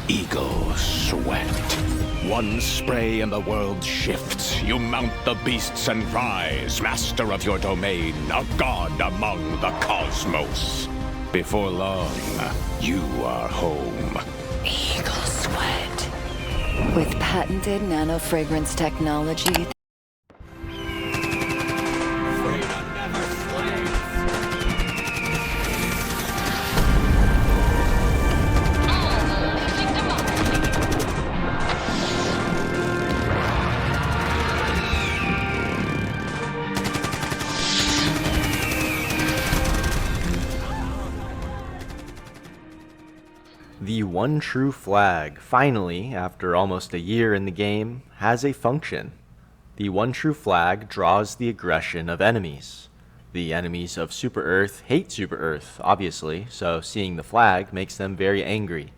Eagle Sweat. One spray and the world shifts. You mount the beasts and rise, master of your domain, a god among the cosmos. Before long, you are home. Eagle Sweat. With patented nano-fragrance technology. The one true flag, finally, after almost a year in the game, has a function. The one true flag draws the aggression of enemies. The enemies of Super Earth hate Super Earth, obviously, so seeing the flag makes them very angry.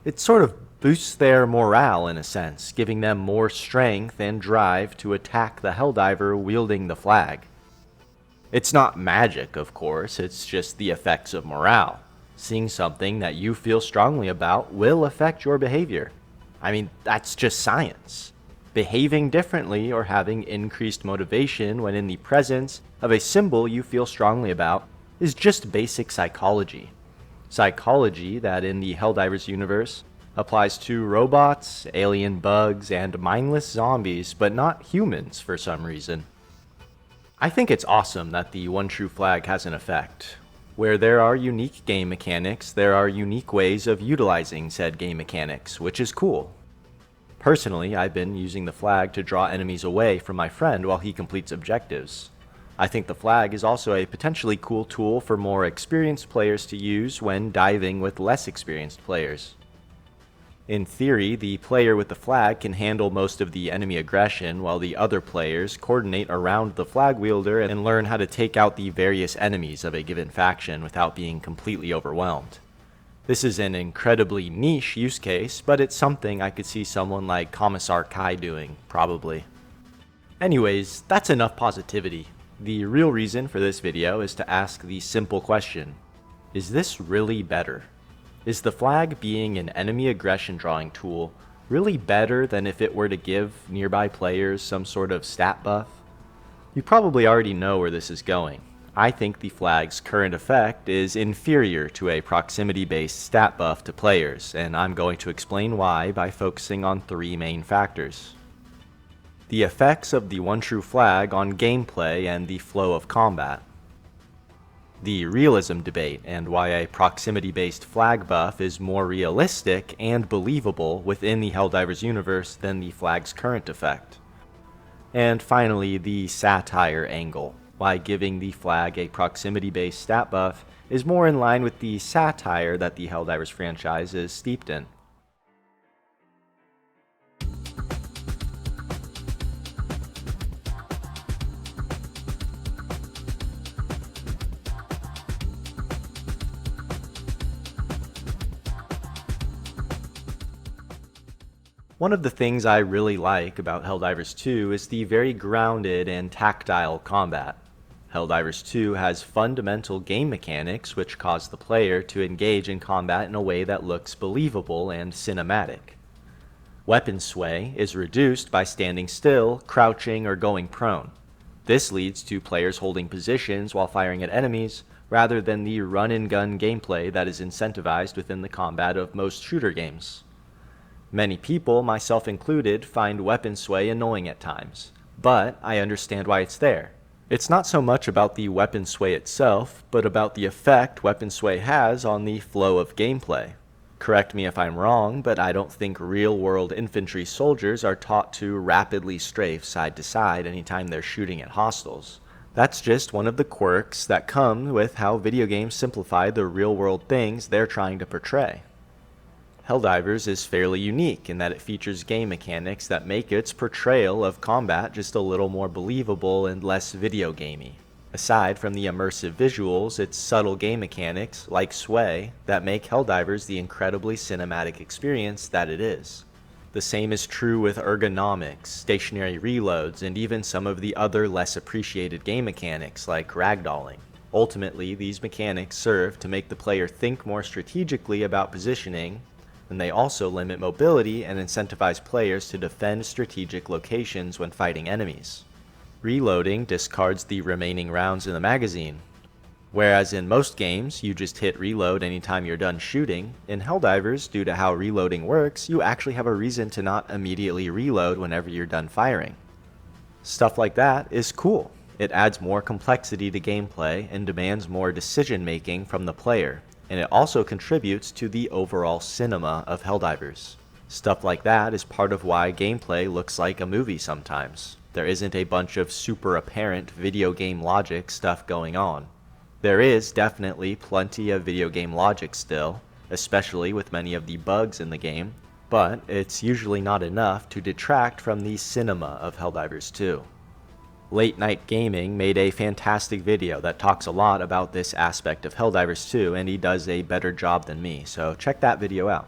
It sort of boosts their morale in a sense, giving them more strength and drive to attack the Helldiver wielding the flag. It's not magic, of course, it's just the effects of morale. Seeing something that you feel strongly about will affect your behavior. I mean, that's just science. Behaving differently or having increased motivation when in the presence of a symbol you feel strongly about is just basic psychology. Psychology that in the Helldivers universe applies to robots, alien bugs, and mindless zombies, but not humans for some reason. I think it's awesome that the one true flag has an effect. Where there are unique game mechanics, there are unique ways of utilizing said game mechanics, which is cool. Personally, I've been using the flag to draw enemies away from my friend while he completes objectives. I think the flag is also a potentially cool tool for more experienced players to use when diving with less experienced players. In theory, the player with the flag can handle most of the enemy aggression while the other players coordinate around the flag wielder and learn how to take out the various enemies of a given faction without being completely overwhelmed. This is an incredibly niche use case, but it's something I could see someone like Commissar Kai doing, probably. Anyways, that's enough positivity. The real reason for this video is to ask the simple question: is this really better? Is the flag being an enemy aggression drawing tool really better than if it were to give nearby players some sort of stat buff? You probably already know where this is going. I think the flag's current effect is inferior to a proximity-based stat buff to players, and I'm going to explain why by focusing on three main factors. The effects of the one true flag on gameplay and the flow of combat. The realism debate and why a proximity-based flag buff is more realistic and believable within the Helldivers universe than the flag's current effect. And finally, the satire angle, why giving the flag a proximity-based stat buff is more in line with the satire that the Helldivers franchise is steeped in. One of the things I really like about Helldivers 2 is the very grounded and tactile combat. Helldivers 2 has fundamental game mechanics which cause the player to engage in combat in a way that looks believable and cinematic. Weapon sway is reduced by standing still, crouching, or going prone. This leads to players holding positions while firing at enemies, rather than the run-and-gun gameplay that is incentivized within the combat of most shooter games. Many people, myself included, find weapon sway annoying at times, but I understand why it's there. It's not so much about the weapon sway itself, but about the effect weapon sway has on the flow of gameplay. Correct me if I'm wrong, but I don't think real-world infantry soldiers are taught to rapidly strafe side to side anytime they're shooting at hostiles. That's just one of the quirks that come with how video games simplify the real-world things they're trying to portray. Helldivers is fairly unique in that it features game mechanics that make its portrayal of combat just a little more believable and less video gamey. Aside from the immersive visuals, it's subtle game mechanics, like sway, that make Helldivers the incredibly cinematic experience that it is. The same is true with ergonomics, stationary reloads, and even some of the other less appreciated game mechanics like ragdolling. Ultimately, these mechanics serve to make the player think more strategically about positioning, and they also limit mobility and incentivize players to defend strategic locations when fighting enemies. Reloading discards the remaining rounds in the magazine. Whereas in most games, you just hit reload anytime you're done shooting, in Helldivers, due to how reloading works, you actually have a reason to not immediately reload whenever you're done firing. Stuff like that is cool. It adds more complexity to gameplay and demands more decision making from the player, and it also contributes to the overall cinema of Helldivers. Stuff like that is part of why gameplay looks like a movie sometimes. There isn't a bunch of super apparent video game logic stuff going on. There is definitely plenty of video game logic still, especially with many of the bugs in the game, but it's usually not enough to detract from the cinema of Helldivers 2. Late Night Gaming made a fantastic video that talks a lot about this aspect of Helldivers 2, and he does a better job than me, so check that video out.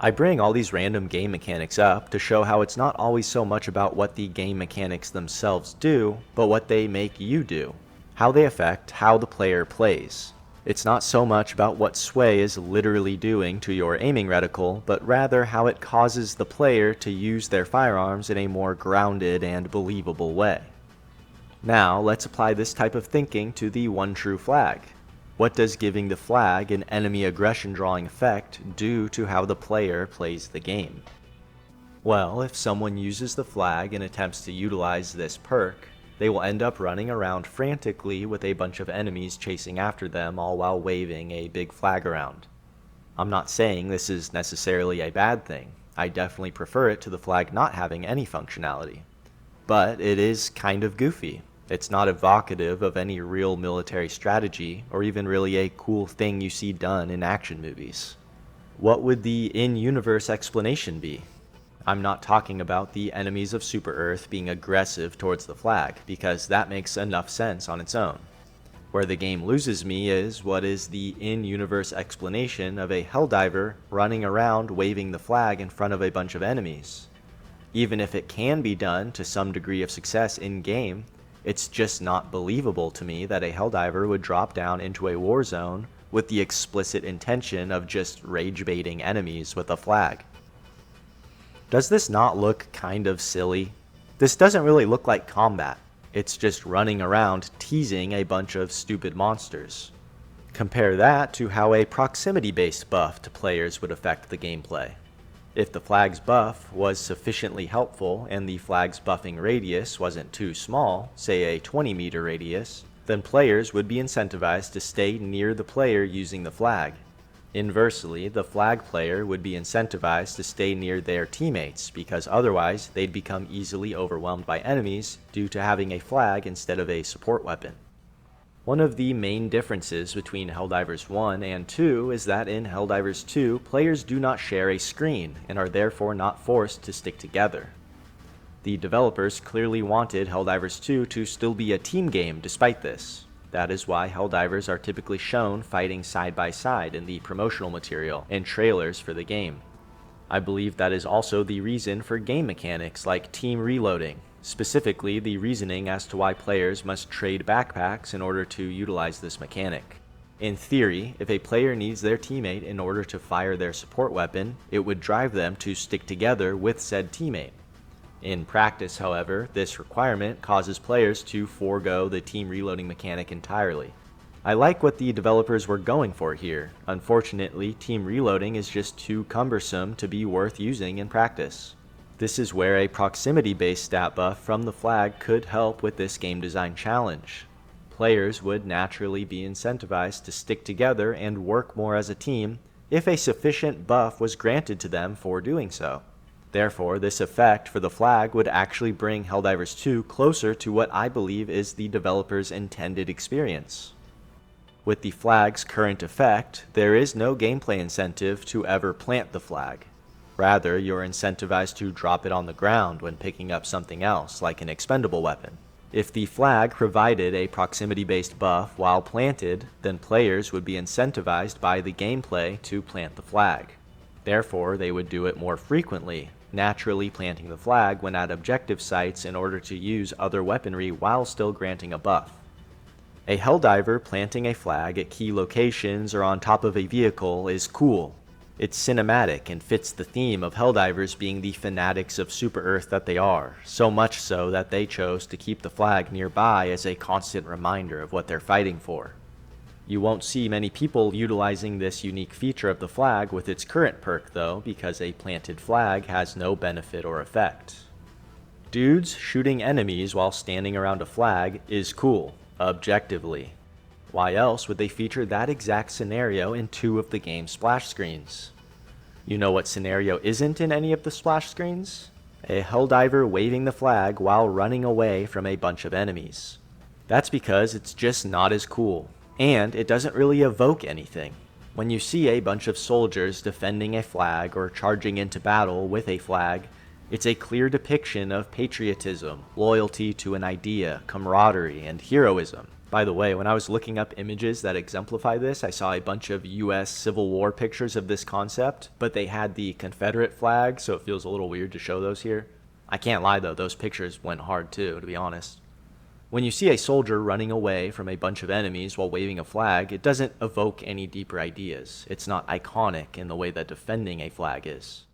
I bring all these random game mechanics up to show how it's not always so much about what the game mechanics themselves do, but what they make you do, how they affect how the player plays. It's not so much about what Sway is literally doing to your aiming reticle, but rather how it causes the player to use their firearms in a more grounded and believable way. Now, let's apply this type of thinking to the one true flag. What does giving the flag an enemy aggression drawing effect do to how the player plays the game? Well, if someone uses the flag and attempts to utilize this perk, they will end up running around frantically with a bunch of enemies chasing after them, all while waving a big flag around. I'm not saying this is necessarily a bad thing. I definitely prefer it to the flag not having any functionality. But it is kind of goofy. It's not evocative of any real military strategy, or even really a cool thing you see done in action movies. What would the in-universe explanation be? I'm not talking about the enemies of Super Earth being aggressive towards the flag, because that makes enough sense on its own. Where the game loses me is what is the in-universe explanation of a Helldiver running around waving the flag in front of a bunch of enemies. Even if it can be done to some degree of success in-game, it's just not believable to me that a Helldiver would drop down into a war zone with the explicit intention of just rage-baiting enemies with a flag. Does this not look kind of silly? This doesn't really look like combat. It's just running around teasing a bunch of stupid monsters. Compare that to how a proximity-based buff to players would affect the gameplay. If the flag's buff was sufficiently helpful and the flag's buffing radius wasn't too small, say a 20-meter radius, then players would be incentivized to stay near the player using the flag. Inversely, the flag player would be incentivized to stay near their teammates, because otherwise they'd become easily overwhelmed by enemies due to having a flag instead of a support weapon. One of the main differences between Helldivers 1 and 2 is that in Helldivers 2, players do not share a screen and are therefore not forced to stick together. The developers clearly wanted Helldivers 2 to still be a team game despite this. That is why Helldivers are typically shown fighting side by side in the promotional material and trailers for the game. I believe that is also the reason for game mechanics like team reloading, specifically the reasoning as to why players must trade backpacks in order to utilize this mechanic. In theory, if a player needs their teammate in order to fire their support weapon, it would drive them to stick together with said teammate. In practice, however, this requirement causes players to forego the team reloading mechanic entirely. I like what the developers were going for here. Unfortunately, team reloading is just too cumbersome to be worth using in practice. This is where a proximity-based stat buff from the flag could help with this game design challenge. Players would naturally be incentivized to stick together and work more as a team if a sufficient buff was granted to them for doing so. Therefore, this effect for the flag would actually bring Helldivers 2 closer to what I believe is the developer's intended experience. With the flag's current effect, there is no gameplay incentive to ever plant the flag. Rather, you're incentivized to drop it on the ground when picking up something else, like an expendable weapon. If the flag provided a proximity-based buff while planted, then players would be incentivized by the gameplay to plant the flag. Therefore, they would do it more frequently, naturally planting the flag when at objective sites in order to use other weaponry while still granting a buff. A Helldiver planting a flag at key locations or on top of a vehicle is cool. It's cinematic and fits the theme of Helldivers being the fanatics of Super Earth that they are, so much so that they chose to keep the flag nearby as a constant reminder of what they're fighting for. You won't see many people utilizing this unique feature of the flag with its current perk though, because a planted flag has no benefit or effect. Dudes shooting enemies while standing around a flag is cool, objectively. Why else would they feature that exact scenario in 2 of the game's splash screens? You know what scenario isn't in any of the splash screens? A Helldiver waving the flag while running away from a bunch of enemies. That's because it's just not as cool, and it doesn't really evoke anything. When you see a bunch of soldiers defending a flag or charging into battle with a flag, it's a clear depiction of patriotism, loyalty to an idea, camaraderie, and heroism. By the way, when I was looking up images that exemplify this, I saw a bunch of US Civil War pictures of this concept, but they had the Confederate flag, so it feels a little weird to show those here. I can't lie though, those pictures went hard too, to be honest. When you see a soldier running away from a bunch of enemies while waving a flag, it doesn't evoke any deeper ideas. It's not iconic in the way that defending a flag is.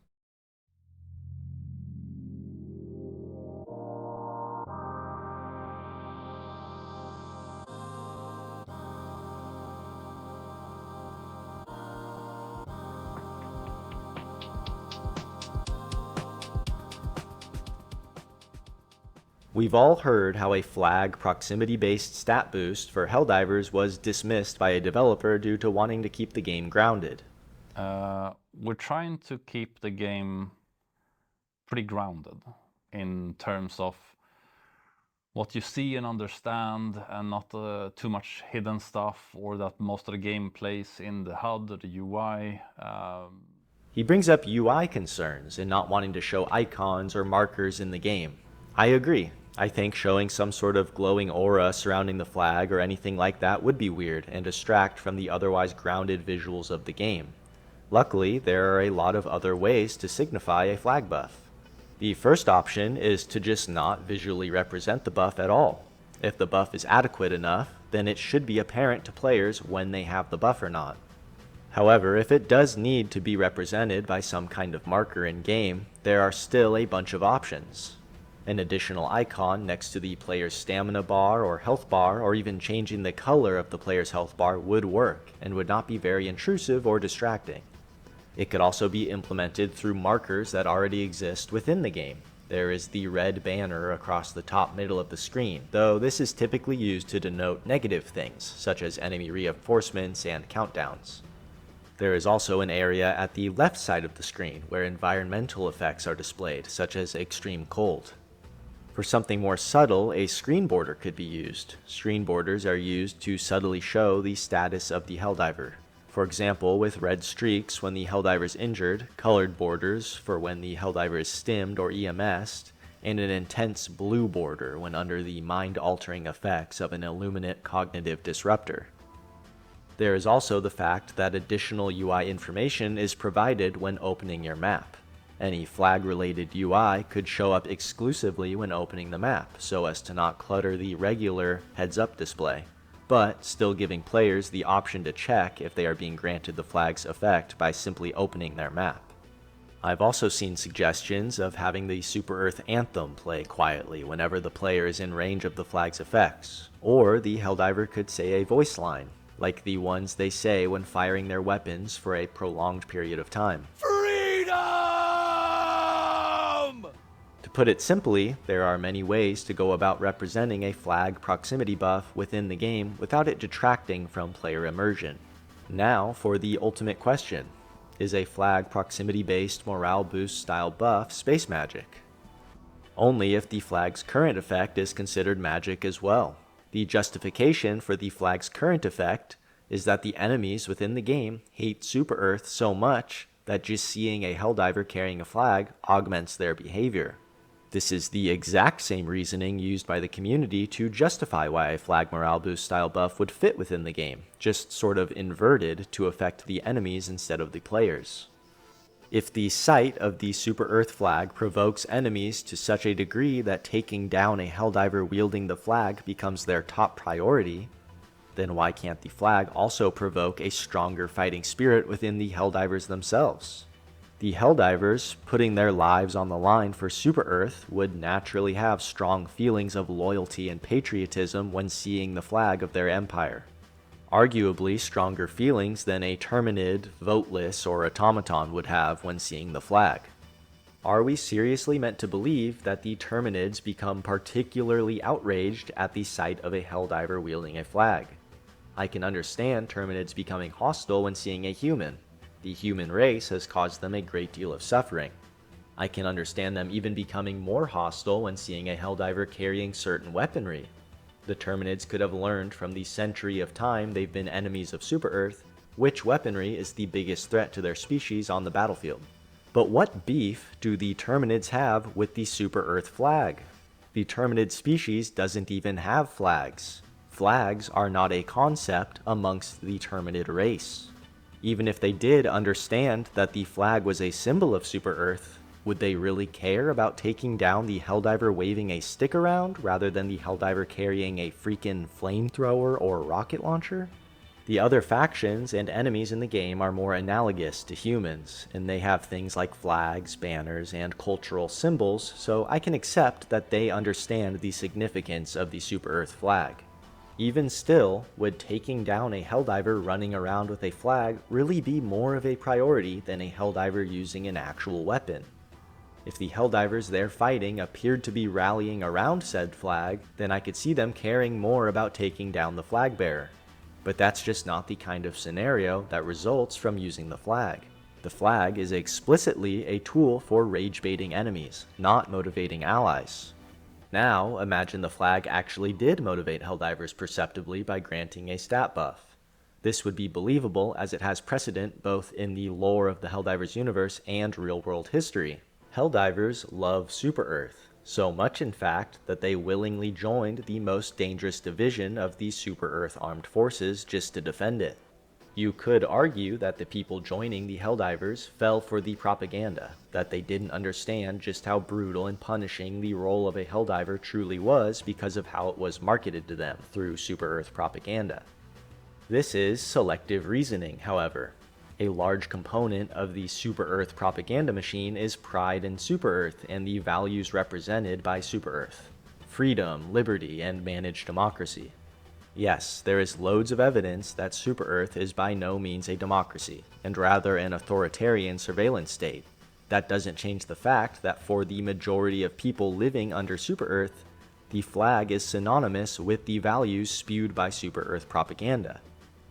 We've all heard how a flag proximity-based stat boost for Helldivers was dismissed by a developer due to wanting to keep the game grounded. We're trying to keep the game pretty grounded in terms of what you see and understand, and not too much hidden stuff, or that most of the game plays in the HUD or the UI. He brings up UI concerns and not wanting to show icons or markers in the game. I agree. I think showing some sort of glowing aura surrounding the flag or anything like that would be weird and distract from the otherwise grounded visuals of the game. Luckily, there are a lot of other ways to signify a flag buff. The first option is to just not visually represent the buff at all. If the buff is adequate enough, then it should be apparent to players when they have the buff or not. However, if it does need to be represented by some kind of marker in game, there are still a bunch of options. An additional icon next to the player's stamina bar or health bar, or even changing the color of the player's health bar would work and would not be very intrusive or distracting. It could also be implemented through markers that already exist within the game. There is the red banner across the top middle of the screen, though this is typically used to denote negative things, such as enemy reinforcements and countdowns. There is also an area at the left side of the screen where environmental effects are displayed, such as extreme cold. For something more subtle, a screen border could be used. Screen borders are used to subtly show the status of the Helldiver. For example, with red streaks when the Helldiver is injured, colored borders for when the Helldiver is stimmed or EMS'd, and an intense blue border when under the mind-altering effects of an illuminate cognitive disruptor. There is also the fact that additional UI information is provided when opening your map. Any flag-related UI could show up exclusively when opening the map, so as to not clutter the regular heads-up display, but still giving players the option to check if they are being granted the flag's effect by simply opening their map. I've also seen suggestions of having the Super Earth anthem play quietly whenever the player is in range of the flag's effects, or the Helldiver could say a voice line, like the ones they say when firing their weapons for a prolonged period of time. To put it simply, there are many ways to go about representing a flag proximity buff within the game without it detracting from player immersion. Now for the ultimate question. Is a flag proximity-based morale boost style buff space magic? Only if the flag's current effect is considered magic as well. The justification for the flag's current effect is that the enemies within the game hate Super Earth so much that just seeing a Helldiver carrying a flag augments their behavior. This is the exact same reasoning used by the community to justify why a flag morale boost style buff would fit within the game, just sort of inverted to affect the enemies instead of the players. If the sight of the Super Earth flag provokes enemies to such a degree that taking down a Helldiver wielding the flag becomes their top priority, then why can't the flag also provoke a stronger fighting spirit within the Helldivers themselves? The Helldivers, putting their lives on the line for Super Earth, would naturally have strong feelings of loyalty and patriotism when seeing the flag of their empire. Arguably stronger feelings than a Terminid, Voteless, or Automaton would have when seeing the flag. Are we seriously meant to believe that the Terminids become particularly outraged at the sight of a Helldiver wielding a flag? I can understand Terminids becoming hostile when seeing a human. The human race has caused them a great deal of suffering. I can understand them even becoming more hostile when seeing a Helldiver carrying certain weaponry. The Terminids could have learned from the century of time they've been enemies of Super Earth which weaponry is the biggest threat to their species on the battlefield. But what beef do the Terminids have with the Super Earth flag? The Terminid species doesn't even have flags. Flags are not a concept amongst the Terminid race. Even if they did understand that the flag was a symbol of Super Earth, would they really care about taking down the Helldiver waving a stick around rather than the Helldiver carrying a freaking flamethrower or rocket launcher? The other factions and enemies in the game are more analogous to humans, and they have things like flags, banners, and cultural symbols, so I can accept that they understand the significance of the Super Earth flag. Even still, would taking down a Helldiver running around with a flag really be more of a priority than a Helldiver using an actual weapon? If the Helldivers they're fighting appeared to be rallying around said flag, then I could see them caring more about taking down the flag bearer. But that's just not the kind of scenario that results from using the flag. The flag is explicitly a tool for rage-baiting enemies, not motivating allies. Now, imagine the flag actually did motivate Helldivers perceptibly by granting a stat buff. This would be believable as it has precedent both in the lore of the Helldivers universe and real-world history. Helldivers love Super Earth, so much in fact that they willingly joined the most dangerous division of the Super Earth armed forces just to defend it. You could argue that the people joining the Helldivers fell for the propaganda, that they didn't understand just how brutal and punishing the role of a Helldiver truly was because of how it was marketed to them through Super Earth propaganda. This is selective reasoning, however. A large component of the Super Earth propaganda machine is pride in Super Earth and the values represented by Super Earth: freedom, liberty, and managed democracy. Yes, there is loads of evidence that Super Earth is by no means a democracy, and rather an authoritarian surveillance state. That doesn't change the fact that for the majority of people living under Super Earth, the flag is synonymous with the values spewed by Super Earth propaganda.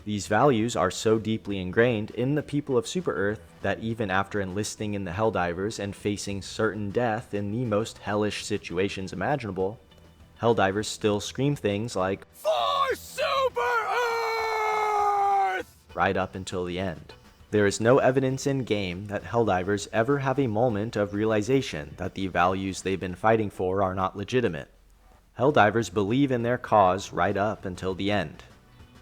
These values are so deeply ingrained in the people of Super Earth that even after enlisting in the Helldivers and facing certain death in the most hellish situations imaginable, Helldivers still scream things like, "For Super Earth!" right up until the end. There is no evidence in game that Helldivers ever have a moment of realization that the values they've been fighting for are not legitimate. Helldivers believe in their cause right up until the end.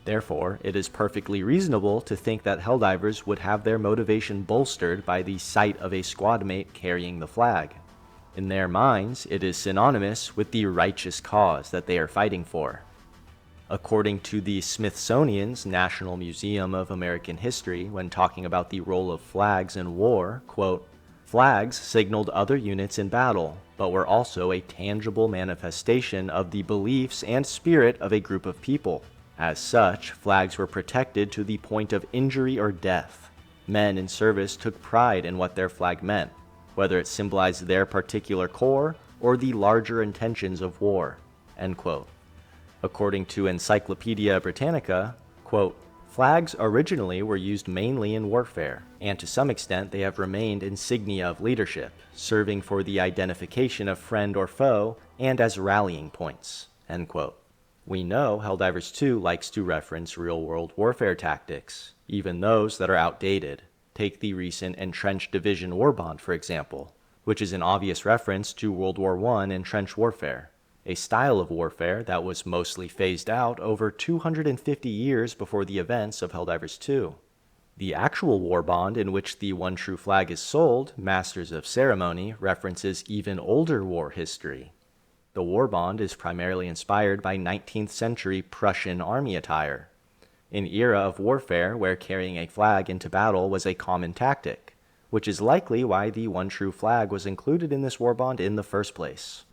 Therefore, it is perfectly reasonable to think that Helldivers would have their motivation bolstered by the sight of a squad mate carrying the flag. In their minds, it is synonymous with the righteous cause that they are fighting for. According to the Smithsonian's National Museum of American History, when talking about the role of flags in war, quote, "Flags signaled other units in battle, but were also a tangible manifestation of the beliefs and spirit of a group of people. As such, flags were protected to the point of injury or death. Men in service took pride in what their flag meant, whether it symbolized their particular corps or the larger intentions of war." End quote. According to Encyclopedia Britannica, quote, "Flags originally were used mainly in warfare, and to some extent they have remained insignia of leadership, serving for the identification of friend or foe and as rallying points." End quote. We know Helldivers 2 likes to reference real-world warfare tactics, even those that are outdated. Take the recent Entrenched Division Warbond, for example, which is an obvious reference to World War I and trench warfare, a style of warfare that was mostly phased out over 250 years before the events of Helldivers 2. The actual Warbond in which the One True Flag is sold, Masters of Ceremony, references even older war history. The Warbond is primarily inspired by 19th century Prussian army attire, an era of warfare where carrying a flag into battle was a common tactic, which is likely why the one true flag was included in this war bond in the first place.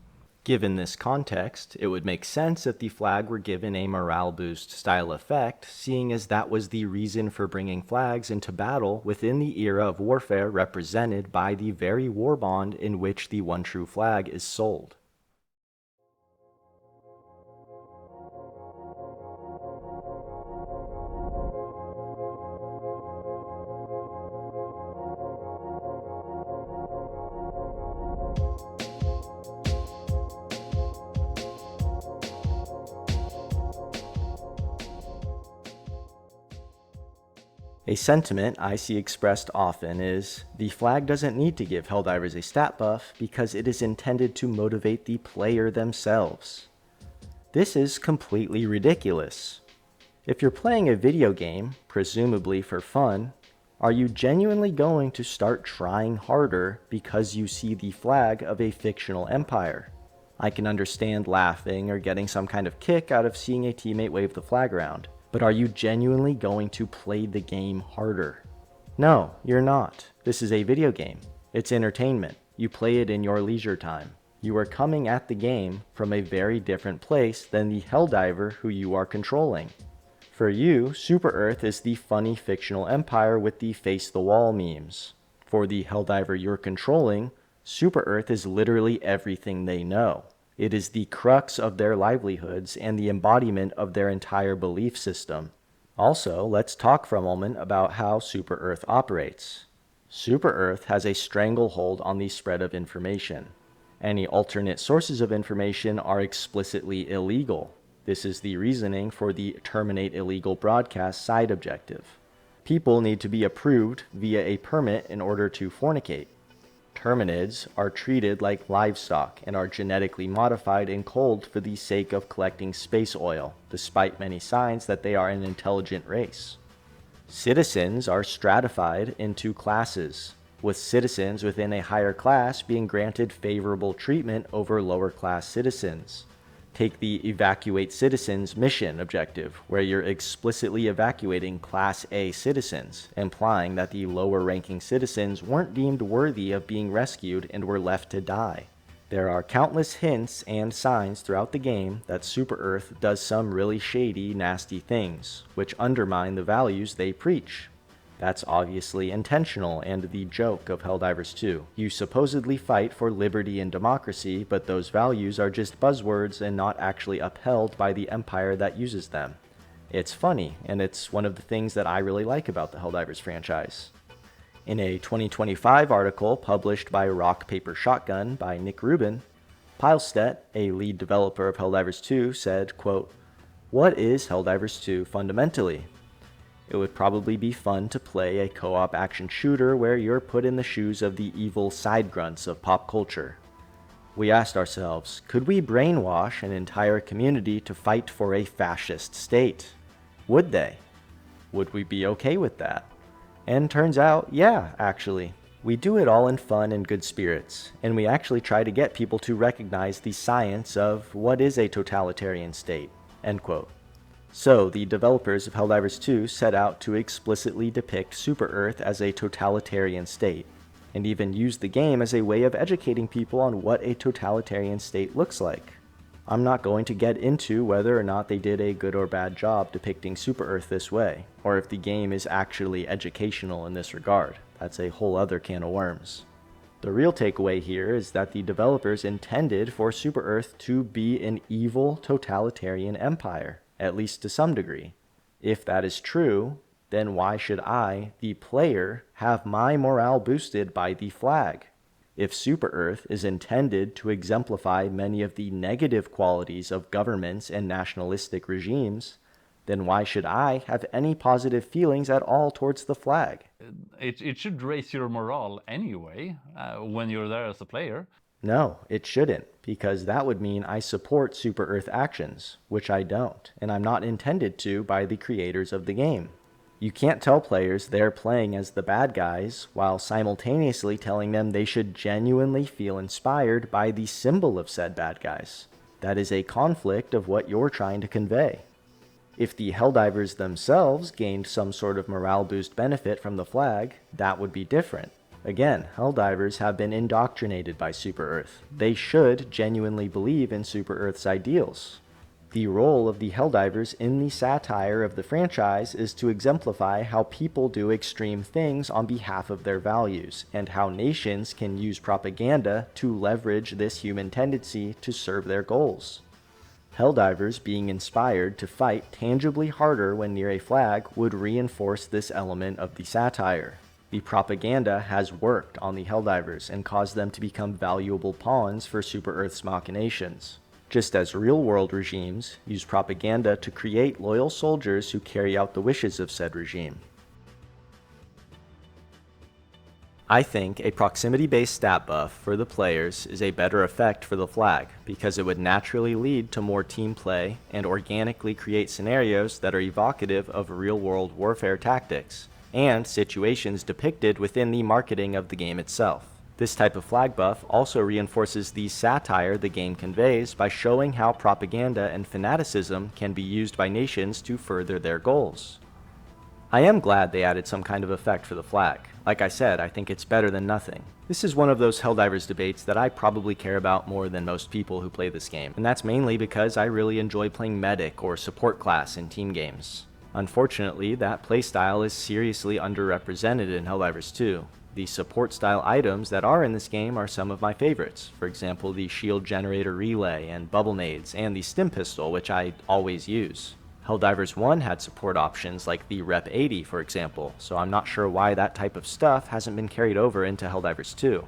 Given this context, it would make sense if the flag were given a morale boost style effect, seeing as that was the reason for bringing flags into battle within the era of warfare represented by the very war bond in which the one true flag is sold. A sentiment I see expressed often is, the flag doesn't need to give Helldivers a stat buff because it is intended to motivate the player themselves. This is completely ridiculous. If you're playing a video game, presumably for fun, are you genuinely going to start trying harder because you see the flag of a fictional empire? I can understand laughing or getting some kind of kick out of seeing a teammate wave the flag around. But are you genuinely going to play the game harder? No, you're not. This is a video game. It's entertainment. You play it in your leisure time. You are coming at the game from a very different place than the Helldiver who you are controlling. For you, Super Earth is the funny fictional empire with the face the wall memes. For the Helldiver you're controlling, Super Earth is literally everything they know. It is the crux of their livelihoods and the embodiment of their entire belief system. Also, let's talk for a moment about how Super Earth operates. Super Earth has a stranglehold on the spread of information. Any alternate sources of information are explicitly illegal. This is the reasoning for the Terminate Illegal Broadcast side objective. People need to be approved via a permit in order to fornicate. Terminids are treated like livestock and are genetically modified and culled for the sake of collecting space oil, despite many signs that they are an intelligent race. Citizens are stratified into classes, with citizens within a higher class being granted favorable treatment over lower class citizens. Take the Evacuate Citizens mission objective, where you're explicitly evacuating Class A citizens, implying that the lower-ranking citizens weren't deemed worthy of being rescued and were left to die. There are countless hints and signs throughout the game that Super Earth does some really shady, nasty things, which undermine the values they preach. That's obviously intentional and the joke of Helldivers 2. You supposedly fight for liberty and democracy, but those values are just buzzwords and not actually upheld by the empire that uses them. It's funny, and it's one of the things that I really like about the Helldivers franchise. In a 2025 article published by Rock Paper Shotgun by Nick Rubin, Pilestedt, a lead developer of Helldivers 2, said, quote, "What is Helldivers 2 fundamentally? It would probably be fun to play a co-op action shooter where you're put in the shoes of the evil side grunts of pop culture. We asked ourselves, could we brainwash an entire community to fight for a fascist state? Would they? Would we be okay with that? And turns out, yeah, actually. We do it all in fun and good spirits, and we actually try to get people to recognize the science of what is a totalitarian state." End quote. So, the developers of Helldivers 2 set out to explicitly depict Super Earth as a totalitarian state, and even use the game as a way of educating people on what a totalitarian state looks like. I'm not going to get into whether or not they did a good or bad job depicting Super Earth this way, or if the game is actually educational in this regard. That's a whole other can of worms. The real takeaway here is that the developers intended for Super Earth to be an evil totalitarian empire, at least to some degree. If that is true, then why should I, the player, have my morale boosted by the flag? If Super Earth is intended to exemplify many of the negative qualities of governments and nationalistic regimes, then why should I have any positive feelings at all towards the flag? It should raise your morale anyway, when you're there as a player. No, it shouldn't, because that would mean I support Super Earth actions, which I don't, and I'm not intended to by the creators of the game. You can't tell players they're playing as the bad guys while simultaneously telling them they should genuinely feel inspired by the symbol of said bad guys. That is a conflict of what you're trying to convey. If the Helldivers themselves gained some sort of morale boost benefit from the flag, that would be different. Again, Helldivers have been indoctrinated by Super Earth. They should genuinely believe in Super Earth's ideals. The role of the Helldivers in the satire of the franchise is to exemplify how people do extreme things on behalf of their values, and how nations can use propaganda to leverage this human tendency to serve their goals. Helldivers being inspired to fight tangibly harder when near a flag would reinforce this element of the satire. The propaganda has worked on the Helldivers and caused them to become valuable pawns for Super Earth's machinations, just as real-world regimes use propaganda to create loyal soldiers who carry out the wishes of said regime. I think a proximity-based stat buff for the players is a better effect for the flag, because it would naturally lead to more team play and organically create scenarios that are evocative of real-world warfare tactics, and situations depicted within the marketing of the game itself. This type of flag buff also reinforces the satire the game conveys by showing how propaganda and fanaticism can be used by nations to further their goals. I am glad they added some kind of effect for the flag. Like I said, I think it's better than nothing. This is one of those Helldivers debates that I probably care about more than most people who play this game, and that's mainly because I really enjoy playing medic or support class in team games. Unfortunately, that playstyle is seriously underrepresented in Helldivers 2. The support style items that are in this game are some of my favorites, for example the shield generator relay and bubble nades and the stim pistol, which I always use. Helldivers 1 had support options like the Rep 80 for example, so I'm not sure why that type of stuff hasn't been carried over into Helldivers 2.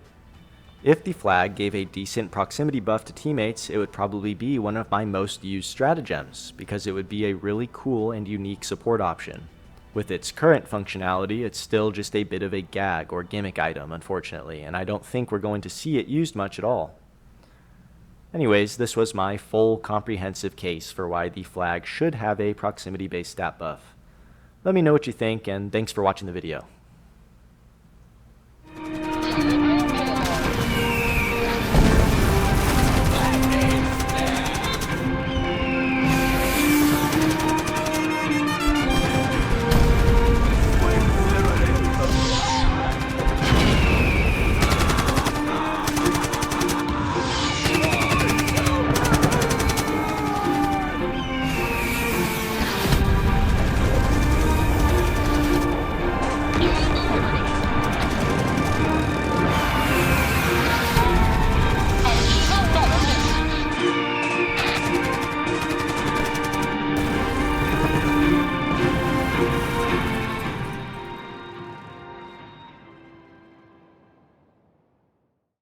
If the flag gave a decent proximity buff to teammates, it would probably be one of my most used stratagems, because it would be a really cool and unique support option. With its current functionality, it's still just a bit of a gag or gimmick item, unfortunately, and I don't think we're going to see it used much at all. Anyways, this was my full comprehensive case for why the flag should have a proximity-based stat buff. Let me know what you think, and thanks for watching the video.